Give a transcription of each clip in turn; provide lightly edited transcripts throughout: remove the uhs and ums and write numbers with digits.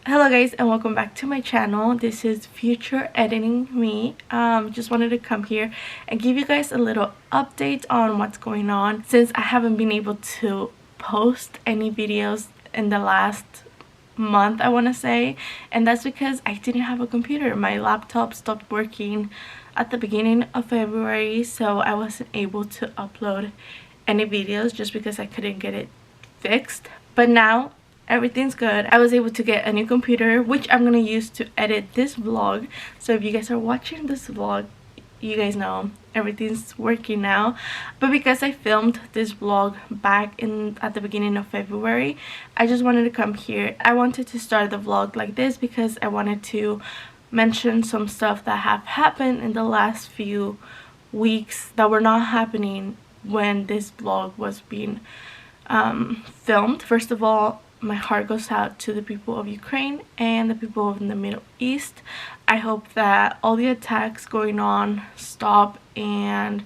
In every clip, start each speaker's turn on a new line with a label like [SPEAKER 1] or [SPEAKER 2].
[SPEAKER 1] Hello guys, and welcome back to my channel. This is Future Editing Me. Just wanted to come here and give you guys a little update on what's going on, since I haven't been able to post any videos in the last month, I want to say, and that's because I didn't have a computer. My laptop stopped working at the beginning of February, so I wasn't able to upload any videos just because I couldn't get it fixed. But now everything's good. I was able to get a new computer, which I'm gonna use to edit this vlog. So if you guys are watching this vlog, you guys know everything's working now. But because I filmed this vlog back at the beginning of February, I just wanted to come here. I wanted to start the vlog like this because I wanted to mention some stuff that have happened in the last few weeks that were not happening when this vlog was being filmed. First of all, my heart goes out to the people of Ukraine and the people in the Middle East. I hope that all the attacks going on stop and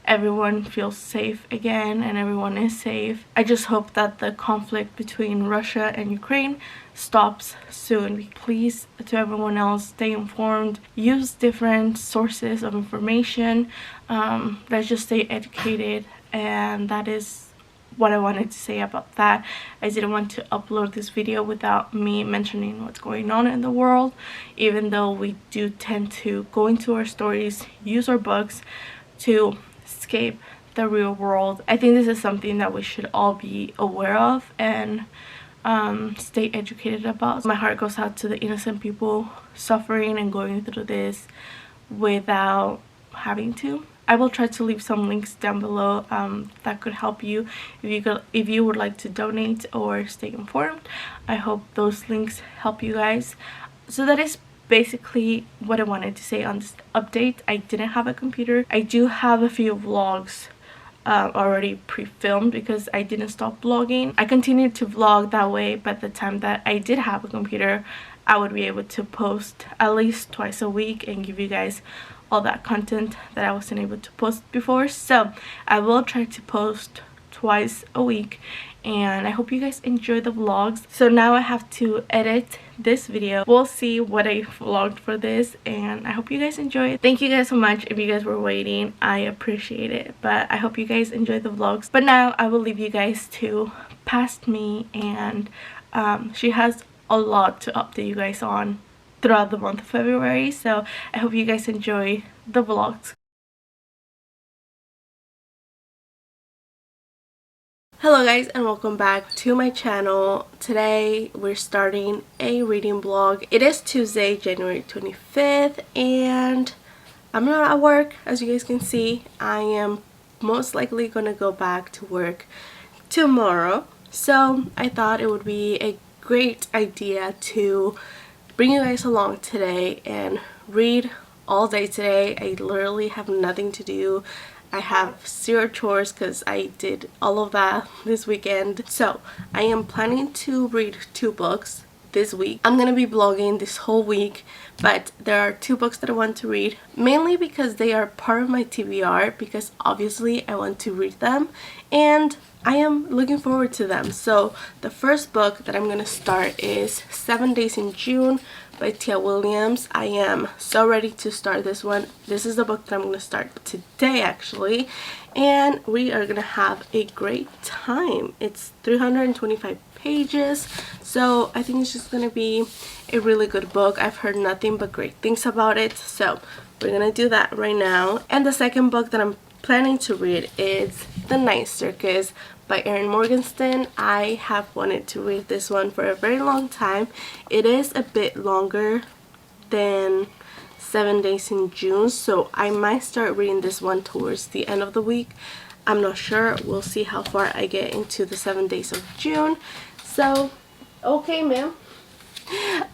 [SPEAKER 1] everyone feels safe again and everyone is safe. I just hope that the conflict between Russia and Ukraine stops soon. Please, to everyone else, stay informed, use different sources of information. Let's just stay educated, and that is what I wanted to say about that. I didn't want to upload this video without me mentioning what's going on in the world, even though we do tend to go into our stories, use our books to escape the real world. I think this is something that we should all be aware of and stay educated about. My heart goes out to the innocent people suffering and going through this without having to. I will try to leave some links down below that could help you if you would like to donate or stay informed. I hope those links help you guys. So that is basically what I wanted to say on this update. I didn't have a computer. I do have a few vlogs already pre-filmed because I didn't stop vlogging. I continued to vlog that way, but the time that I did have a computer, I would be able to post at least twice a week and give you guys all that content that I wasn't able to post before. So I will try to post twice a week, and I hope you guys enjoy the vlogs. So now I have to edit this video. We'll see what I vlogged for this, and I hope you guys enjoy it. Thank you guys so much if you guys were waiting. I appreciate it, but I hope you guys enjoy the vlogs. But now I will leave you guys to Past Me, and she has a lot to update you guys on throughout the month of February, so I hope you guys enjoy the vlogs. Hello guys, and welcome back to my channel. Today we're starting a reading vlog. It is Tuesday, January 25th, and I'm not at work. As you guys can see, I am most likely gonna go back to work tomorrow, so I thought it would be a great idea to bring you guys along today and read all day today. I literally have nothing to do. I have zero chores because I did all of that this weekend. So I am planning to read 2 books this week. I'm gonna be vlogging this whole week, but there are 2 books that I want to read, mainly because they are part of my TBR, because obviously I want to read them and I am looking forward to them. So the first book that I'm gonna start is 7 Days in June by Tia Williams. I am so ready to start this one. This is the book that I'm gonna start today actually, and we are gonna have a great time. It's 325 pages, so I think it's just gonna be a really good book. I've heard nothing but great things about it, so we're gonna do that right now. And the second book that I'm planning to read is The Night Circus by Erin Morgenstern. I have wanted to read this one for a very long time. It is a bit longer than 7 Days in June, so I might start reading this one towards the end of the week. I'm not sure. We'll see how far I get into the 7 Days of June. So, okay, ma'am.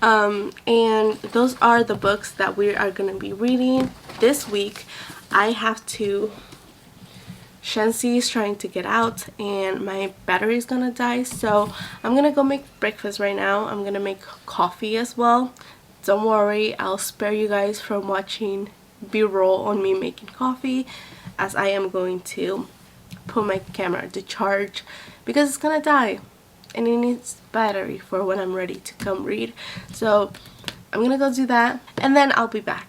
[SPEAKER 1] And those are the books that we are going to be reading this week. I have to... Shensi is trying to get out and my battery is gonna die, so I'm gonna go make breakfast right now. I'm gonna make coffee as well. Don't worry, I'll spare you guys from watching b-roll on me making coffee, as I am going to put my camera to charge because it's gonna die. and it needs battery for when I'm ready to come read. So I'm gonna go do that and then I'll be back.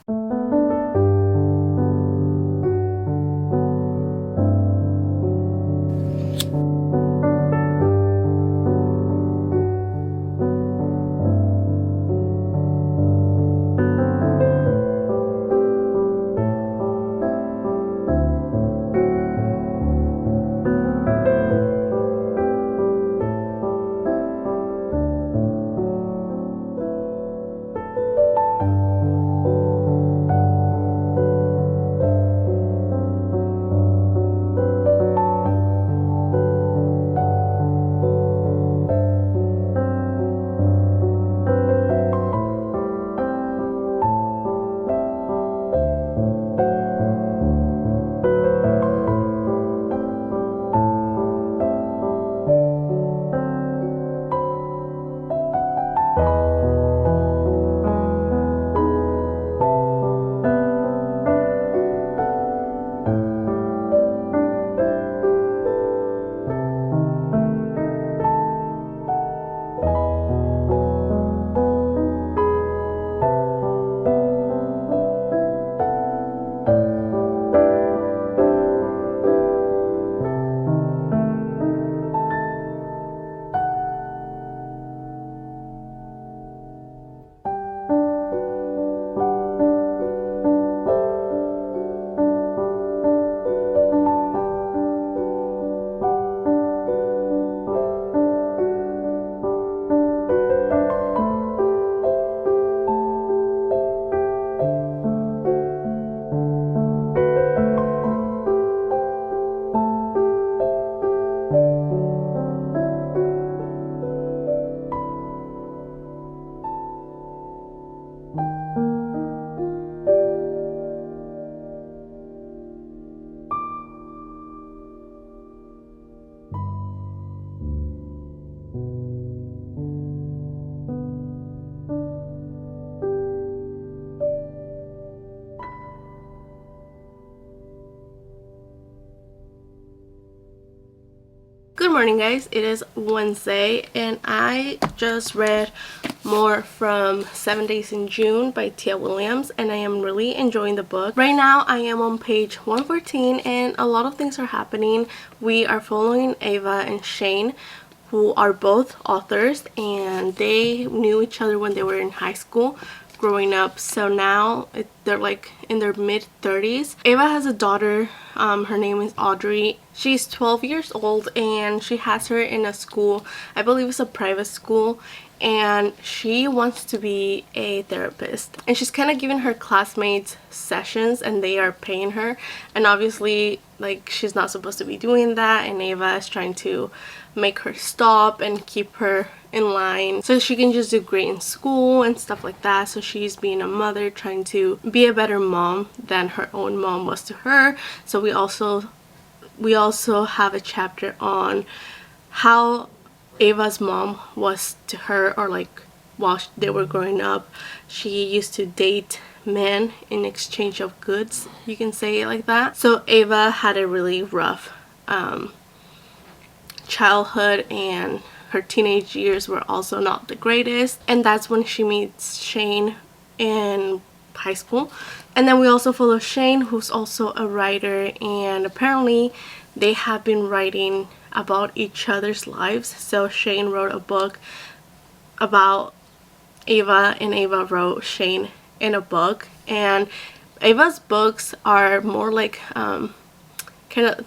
[SPEAKER 1] Good morning, guys. It is Wednesday and I just read more from 7 Days in June by Tia Williams, and I am really enjoying the book. Right now I am on page 114 and a lot of things are happening. We are following Ava and Shane, who are both authors, and they knew each other when they were in high school growing up. So now they're like in their mid-30s. Ava has a daughter. Her name is Audrey. She's 12 years old and she has her in a school, I believe it's a private school, and she wants to be a therapist, and she's kind of giving her classmates sessions and they are paying her, and obviously like she's not supposed to be doing that, and Ava is trying to make her stop and keep her in line so she can just do great in school and stuff like that. So she's being a mother, trying to be a better mom than her own mom was to her. So we also have a chapter on how Ava's mom was to her, or like while they were growing up. She used to date men in exchange of goods, you can say it like that. So Ava had a really rough childhood, and her teenage years were also not the greatest, and that's when she meets Shane in high school. And then we also follow Shane, who's also a writer, and apparently they have been writing about each other's lives. So Shane wrote a book about Ava and Ava wrote Shane in a book, and Ava's books are more like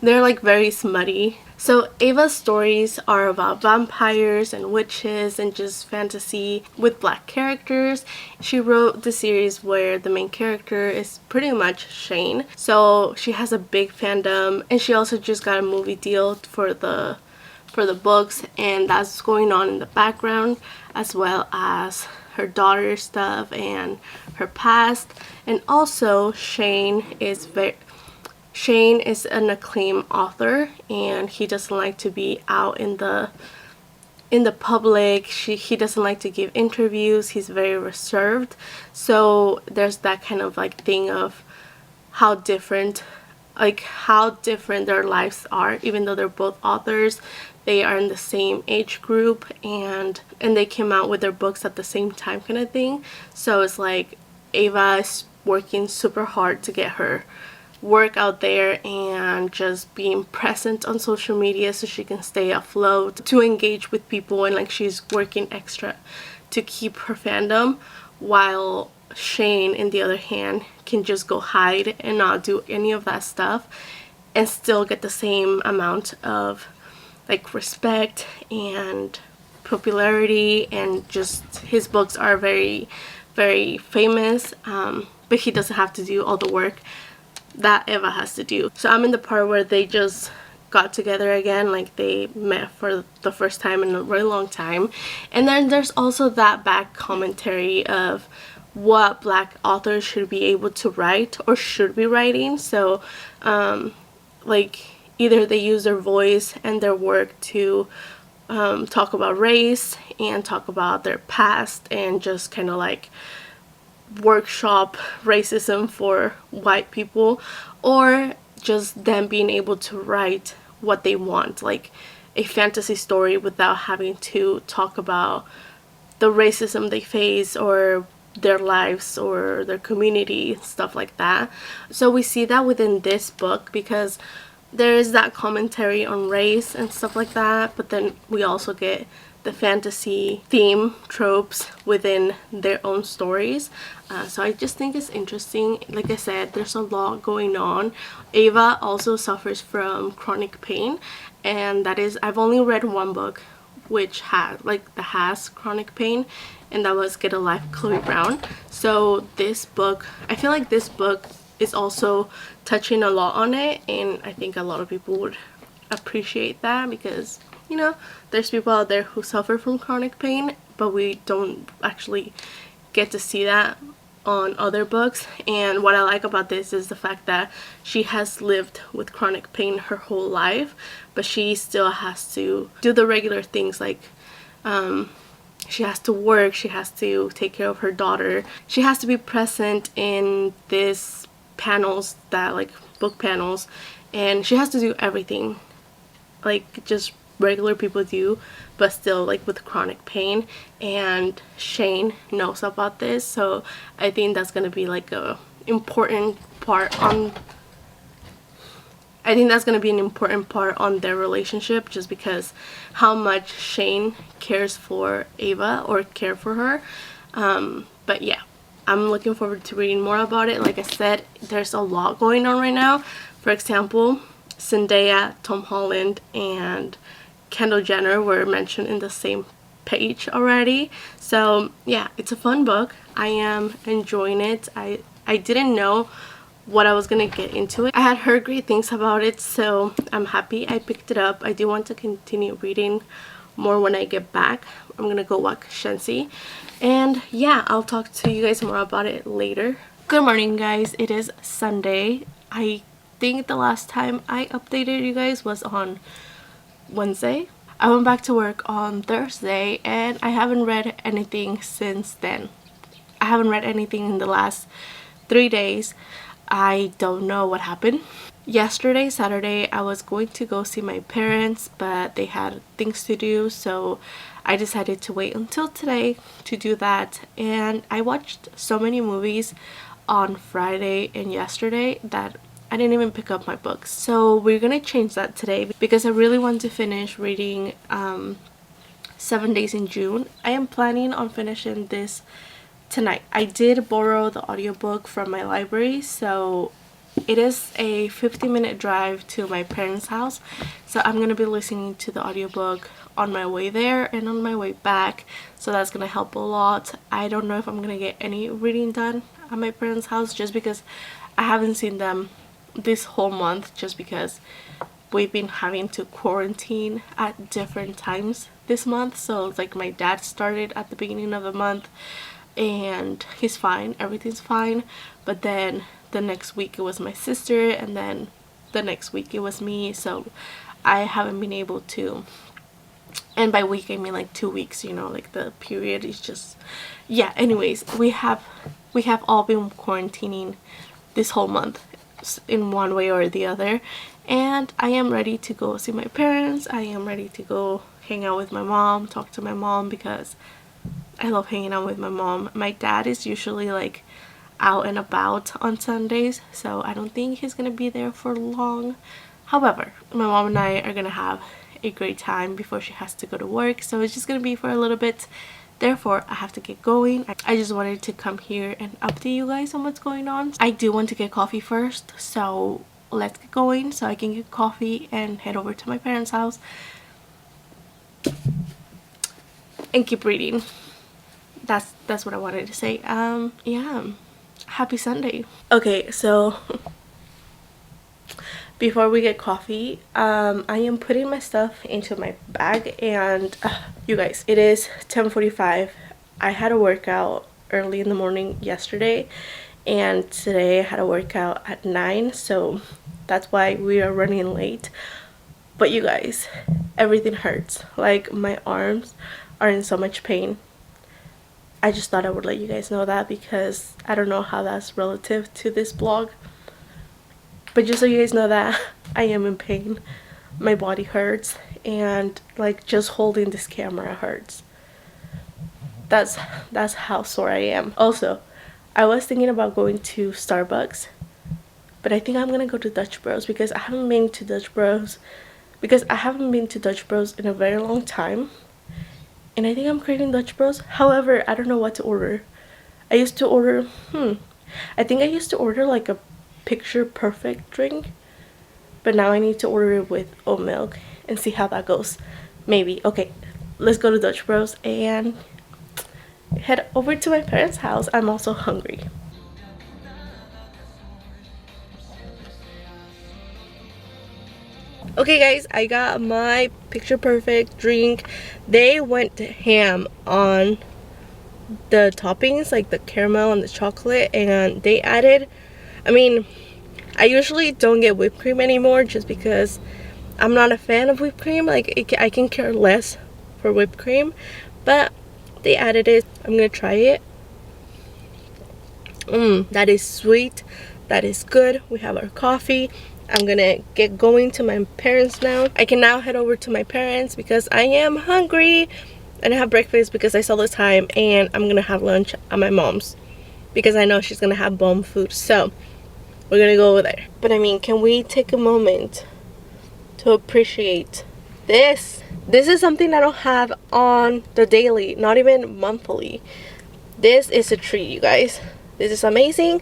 [SPEAKER 1] they're like very smutty. So Ava's stories are about vampires and witches and just fantasy with black characters. She wrote the series where the main character is pretty much Shane. So she has a big fandom, and she also just got a movie deal for the books, and that's going on in the background, as well as her daughter's stuff and her past. And also Shane is an acclaimed author, and he doesn't like to be out in the public. He doesn't like to give interviews. He's very reserved. So there's that kind of like thing of how different their lives are, even though they're both authors. they are in the same age group, and they came out with their books at the same time kind of thing. So it's like Ava is working super hard to get her work out there and just being present on social media so she can stay afloat, to engage with people, and like she's working extra to keep her fandom, while Shane, in the other hand, can just go hide and not do any of that stuff and still get the same amount of like respect and popularity, and just his books are very famous, but he doesn't have to do all the work that Eva has to do. So I'm in the part where they just got together again, like they met for the first time in a really long time. And then there's also that back commentary of what Black authors should be able to write or should be writing. So like either they use their voice and their work to talk about race and talk about their past and just kind of like workshop racism for white people, or just them being able to write what they want, like a fantasy story, without having to talk about the racism they face or their lives or their community, stuff like that. So we see that within this book because there is that commentary on race and stuff like that, but then we also get the fantasy theme tropes within their own stories. So I just think it's interesting. Like I said, there's a lot going on. Ava also suffers from chronic pain, and that is, I've only read one book which has chronic pain, and that was Get a Life, Chloe Brown. So this book, I feel like this book is also touching a lot on it, and I think a lot of people would appreciate that because, you know, there's people out there who suffer from chronic pain, but we don't actually get to see that on other books. And what I like about this is the fact that she has lived with chronic pain her whole life, but she still has to do the regular things, like she has to work, she has to take care of her daughter, she has to be present in these panels, that like book panels, and she has to do everything like just regular people do, but still like with chronic pain. And Shane knows about this, so I think that's gonna be like a important part on an important part on their relationship, just because how much Shane cares for Ava, or care for her. But yeah, I'm looking forward to reading more about it. Like I said, there's a lot going on right now. For example, Zendaya, Tom Holland, and Kendall Jenner were mentioned in the same page already. So yeah, it's a fun book. I am enjoying it. I didn't know what I was gonna get into it. I had heard great things about it, so I'm happy I picked it up. I do want to continue reading more when I get back. I'm gonna go watch Shensi, and yeah, I'll talk to you guys more about it later. Good morning, guys. It is Sunday. I think the last time I updated you guys was on Wednesday. I went back to work on Thursday, and I haven't read anything since then. I haven't read anything in the last 3 days. I don't know what happened. Yesterday, Saturday, I was going to go see my parents, but they had things to do, so I decided to wait until today to do that. And I watched so many movies on Friday and yesterday that I didn't even pick up my books. So we're gonna change that today because I really want to finish reading 7 Days in June. I am planning on finishing this tonight. I did borrow the audiobook from my library, so it is a 50-minute drive to my parents' house, so I'm gonna be listening to the audiobook on my way there and on my way back, so that's gonna help a lot. I don't know if I'm gonna get any reading done at my parents' house, just because I haven't seen them this whole month, just because we've been having to quarantine at different times this month. So like my dad started at the beginning of the month and he's fine, everything's fine, but then the next week it was my sister, and then the next week it was me, so I haven't been able to, and by week I mean like 2 weeks, you know, like the period is just, yeah. Anyways, we have all been quarantining this whole month. in one way or the other. And I am ready to go see my parents. I am ready to go hang out with my mom, talk to my mom, because I love hanging out with my mom. My dad is usually like out and about on Sundays, so I don't think he's gonna be there for long. However, my mom and I are gonna have a great time before she has to go to work, so it's just gonna be for a little bit. Therefore, I have to get going. I just wanted to come here and update you guys on what's going on. I do want to get coffee first, so let's get going so I can get coffee and head over to my parents' house and keep reading. That's what I wanted to say. Yeah, happy Sunday. Okay, so before we get coffee, I am putting my stuff into my bag, and you guys, it is 10:45. I had a workout early in the morning yesterday, and today I had a workout at 9, so that's why we are running late. But you guys, everything hurts. Like, my arms are in so much pain. I just thought I would let you guys know that, because I don't know how that's relative to this vlog. But just so you guys know that I am in pain. My body hurts, and like just holding this camera hurts. That's how sore I am. Also, I was thinking about going to Starbucks, but I think I'm gonna go to Dutch Bros, because I haven't been to Dutch Bros in a very long time, and I think I'm craving Dutch Bros. However, I don't know what to order. I used to order like a picture perfect drink, but now I need to order it with oat milk and see how that goes. Maybe. Okay, let's go to Dutch Bros and head over to my parents' house. I'm also hungry. Okay guys, I got my picture perfect drink. They went ham on the toppings, like the caramel and the chocolate, and they added, I mean, I usually don't get whipped cream anymore just because I'm not a fan of whipped cream. Like, I can care less for whipped cream, but they added it. I'm gonna try it. That is sweet. That is good. We have our coffee. I'm gonna get going to my parents now. I can now head over to my parents because I am hungry. And I have breakfast because I saw the time, and I'm gonna have lunch at my mom's because I know she's gonna have bomb food. So we're gonna go over there. But I mean, can we take a moment to appreciate this? This is something I don't have on the daily, not even monthly. This is a treat, you guys. This is amazing,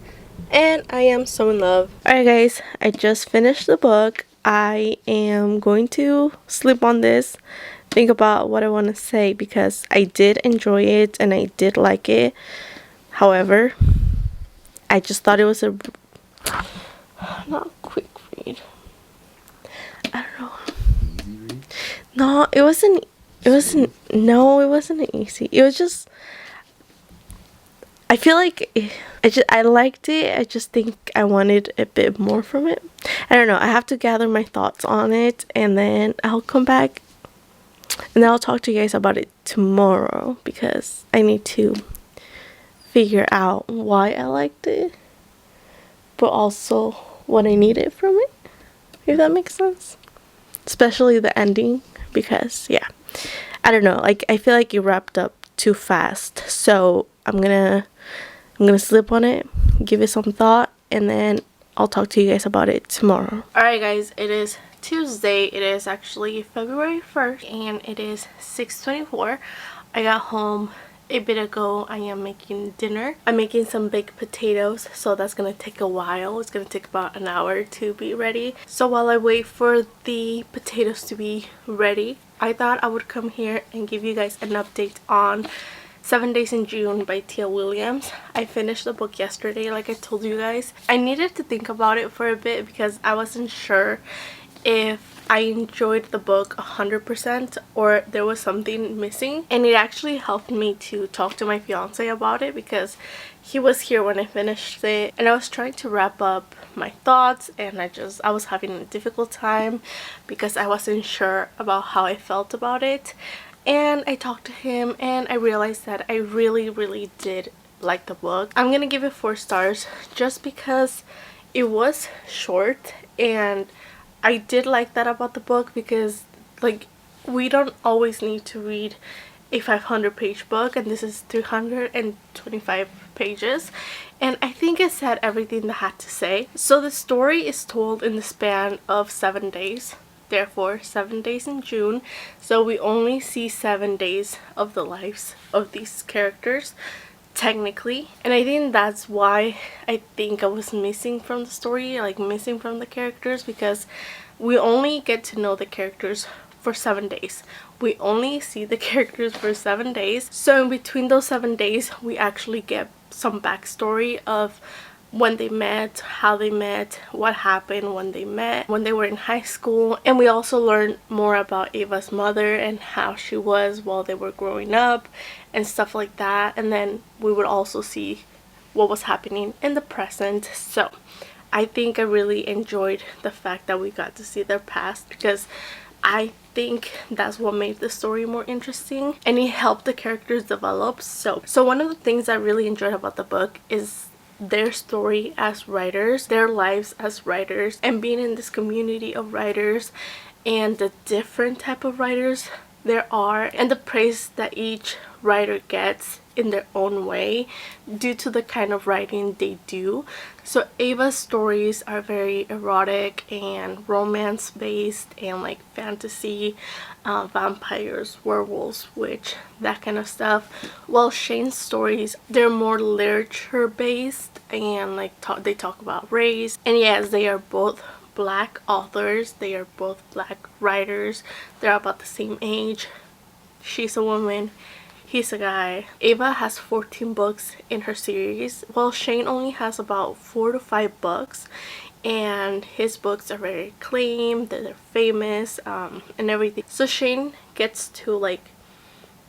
[SPEAKER 1] and I am so in love. Alright guys, I just finished the book. I am going to sleep on this, think about what I want to say, because I did enjoy it and I did like it. However, I just thought it was a not quick read. I don't know. Easy read? No, it wasn't easy. It was just, I feel like I liked it. I just think I wanted a bit more from it. I don't know. I have to gather my thoughts on it, and then I'll come back and then I'll talk to you guys about it tomorrow, because I need to figure out why I liked it, but also what I needed from it, if that makes sense. Especially the ending, because yeah, I don't know, like I feel like it wrapped up too fast. So I'm gonna sleep on it, give it some thought, and then I'll talk to you guys about it tomorrow. Alright guys, it is Tuesday. It is actually February 1st, and it is 6:24. I got home a bit ago. I am making dinner. I'm making some baked potatoes, so that's gonna take a while. It's gonna take about an hour to be ready. So while I wait for the potatoes to be ready, I thought I would come here and give you guys an update on 7 Days in June by Tia Williams. I finished the book yesterday, like I told you guys. I needed to think about it for a bit because I wasn't sure if I enjoyed the book 100% or there was something missing, and it actually helped me to talk to my fiance about it because he was here when I finished it, and I was trying to wrap up my thoughts, and I was having a difficult time because I wasn't sure about how I felt about it. And I talked to him and I realized that I really did like the book. I'm gonna give it 4 stars just because It was short, and I did like that about the book because, like, we don't always need to read a 500-page book, and this is 325 pages, and I think it said everything that had to say. So the story is told in the span of 7 days, therefore 7 days in June, so we only see 7 days of the lives of these characters technically, and I think that's why I think I was missing from the story, like missing from the characters, because we only get to know the characters for 7 days. We only see the characters for 7 days, so in between those 7 days we actually get some backstory of when they met, how they met, what happened when they met, when they were in high school, and we also learn more about Ava's mother and how she was while they were growing up and stuff like that. And then we would also see what was happening in the present. So I think I really enjoyed the fact that we got to see their past, because I think that's what made the story more interesting, and it helped the characters develop. So one of the things I really enjoyed about the book is their story as writers, their lives as writers, and being in this community of writers, and the different type of writers there are, and the praise that each writer gets in their own way due to the kind of writing they do. So Ava's stories are very erotic and romance based and like fantasy, vampires, werewolves, witch, that kind of stuff. While Shane's stories, they're more literature based and like they talk about race. And yes, they are both black authors, they are both black writers, they're about the same age. She's a woman, he's a guy. Ava has 14 books in her series, while Shane only has about 4 to 5 books, and his books are very acclaimed, they're famous, and everything. So Shane gets to like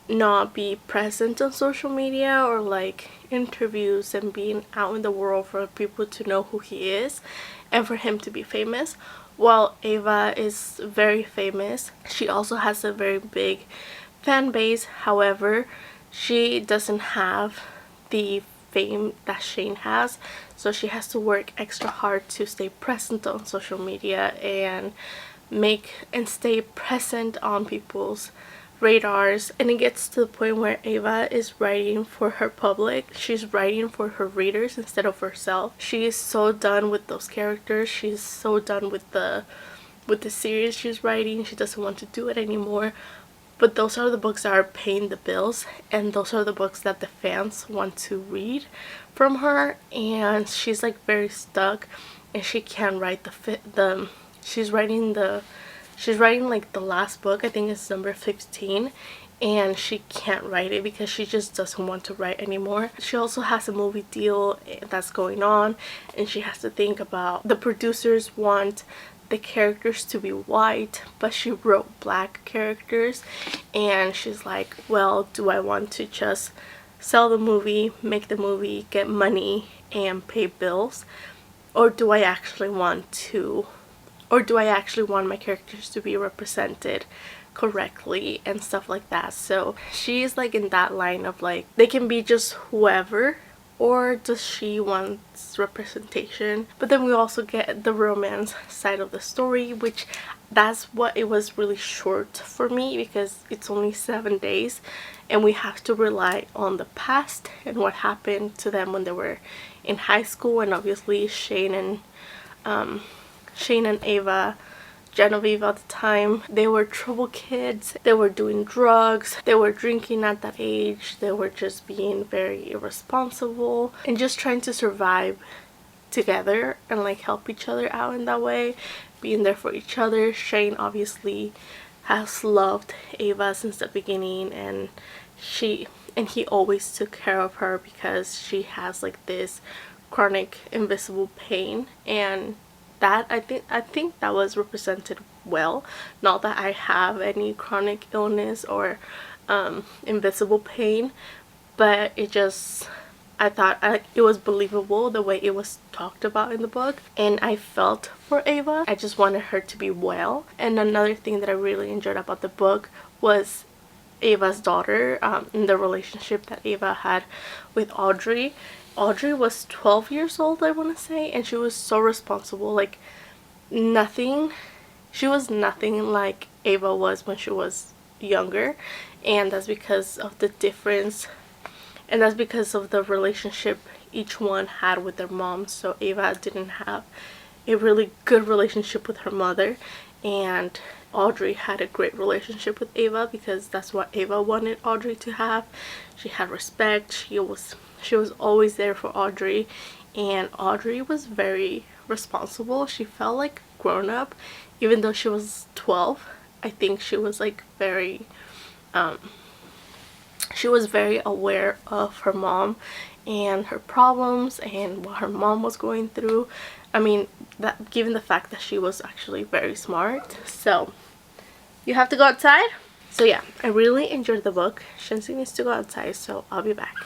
[SPEAKER 1] not be present on social media or like interviews and being out in the world for people to know who he is and for him to be famous, while Ava is very famous. She also has a very big fan base. However, she doesn't have the fame that Shane has, so she has to work extra hard to stay present on social media and stay present on people's radars. And it gets to the point where Ava is writing for her public, she's writing for her readers instead of herself. She is so done with those characters, she's so done with the series she's writing, she doesn't want to do it anymore. But those are the books that are paying the bills, and those are the books that the fans want to read from her, and she's like very stuck, and she can't write she's writing like the last book, I think it's number 15, and she can't write it because she just doesn't want to write anymore. She also has a movie deal that's going on, and she has to think about, the producers want the characters to be white, but she wrote black characters, and she's like, well, do I want to just sell the movie, make the movie, get money and pay bills, or do I actually want my characters to be represented correctly and stuff like that. So she's like in that line of like, they can be just whoever, or does she want representation? But then we also get the romance side of the story, which that's what it was really short for me, because it's only 7 days and we have to rely on the past and what happened to them when they were in high school. And obviously Shane and Ava, Genevieve at the time, they were trouble kids, they were doing drugs, they were drinking at that age, they were just being very irresponsible and just trying to survive together and like help each other out in that way, being there for each other. Shane obviously has loved Ava since the beginning, and he always took care of her because she has like this chronic invisible pain, and that I think that was represented well. Not that I have any chronic illness or invisible pain, but I thought it was believable the way it was talked about in the book, and I felt for Ava. I just wanted her to be well. And another thing that I really enjoyed about the book was Ava's daughter, in the relationship that Ava had with Audrey. Audrey was 12 years old, I want to say, and she was so responsible. Like, nothing, she was nothing like Ava was when she was younger, and that's because of the difference, and that's because of the relationship each one had with their mom. So Ava didn't have a really good relationship with her mother, and Audrey had a great relationship with Ava because that's what Ava wanted Audrey to have. She had respect. She was always there for Audrey, and Audrey was very responsible. She felt like grown up even though she was 12. I think she was like very she was very aware of her mom and her problems and what her mom was going through. I mean, that given the fact that she was actually very smart. So you have to go outside. So yeah, I really enjoyed the book. Shensi needs to go outside, so I'll be back.